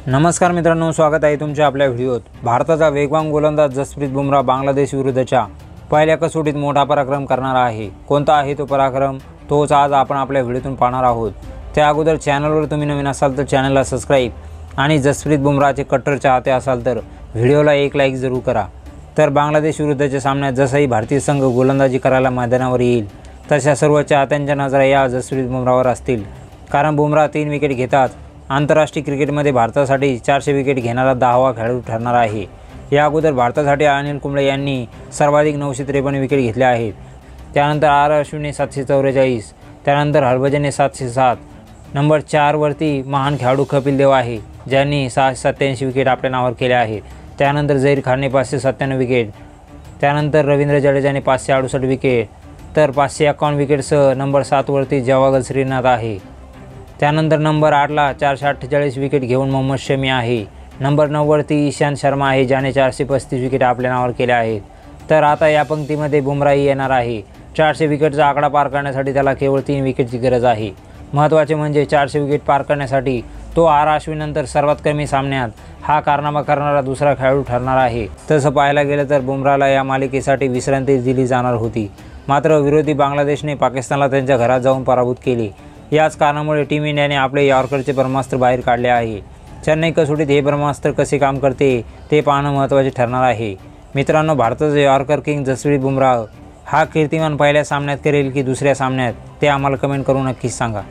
नमस्कार मित्रांनो, स्वागत आहे तुमच्या आपल्या व्हिडिओत। भारताचा वेगवान गोलंदाज जसप्रीत बुमराह बांगलादेश विरुद्धच्या पहिल्या कसोटीत मोठा पराक्रम करणार आहे। कोणता आहे तो पराक्रम, तोच आज आपण आपल्या व्हिडिओतून पाहणार आहोत। त्या अगोदर चॅनलवर तुम्ही नवीन असाल तर चॅनलला सबस्क्राइब आणि जसप्रीत बुमराहचे कट्टर चाहते असाल तर व्हिडिओला एक लाईक जरूर करा। तर बांगलादेश विरुद्धच्या सामन्यात जसंही भारतीय संघ गोलंदाजी करायला मैदानावर येईल तशा सर्व चाहत्यांच्या नजरा या जसप्रीत बुमराहवर असतील, कारण बुमराह 3 विकेट घेताच आंतरराष्ट्रीय क्रिकेटमध्ये भारतासाठी 400 विकेट घेणारा 10वा खेळाडू ठरणार आहे। या अगोदर भारतासाठी अनिल कुंबळे यांनी सर्वाधिक 953 विकेट घेतल्या आहेत। त्यानंतर आर अश्विनने 744, त्यानंतर हरभजनने 707। नंबर 4 वरती महान खेळाडू कपिल देव आहे, ज्यांनी 687 विकेट आपल्या नावावर केल्या आहेत। त्यानंतर झहीर खानने 597 विकेट, त्यानंतर रवींद्र जडेजाने 568 विकेट, तर 551 विकेटसह नंबर 7 वरती जवागल श्रीनाथ आहे। त्यानंतर नंबर 8ला 448 विकेट घेऊन मोहम्मद शमी आहे। नंबर 9 वरती ईशांत शर्मा आहे, ज्याने 435 विकेट आपल्या नावावर केल्या आहेत। तर आता या पंक्तीमध्ये बुमराहही येणार आहे। 400 विकेटचा आकडा पार करण्यासाठी त्याला केवळ 3 विकेटची गरज आहे। महत्त्वाचे म्हणजे 400 विकेट पार करण्यासाठी तो आर अश्विननंतर सर्वात कमी सामन्यात हा कारनामा करणारा दुसरा खेळाडू ठरणार आहे। तसं पाहायला गेलं तर बुमराहला या मालिकेसाठी विश्रांती दिली जाणार होती, मात्र विरोधी बांगलादेशने पाकिस्तानला त्यांच्या घरात जाऊन पराभूत केले। याच कारणामुळे टीम इंडियाने आपले यॉर्करचे ब्रह्मास्त्र बाहेर काढले आहे। चेन्नई कसोटीत हे ब्रह्मास्त्र कसे काम करते ते पाहणं महत्त्वाचे ठरणार आहे। मित्रांनो, भारताचा यॉर्कर किंग जसप्रीत बुमराह हा कीर्तिमान पहिल्या सामन्यात करेल की दुसऱ्या सामन्यात, ते आम्हाला कमेंट करून नक्कीच सांगा।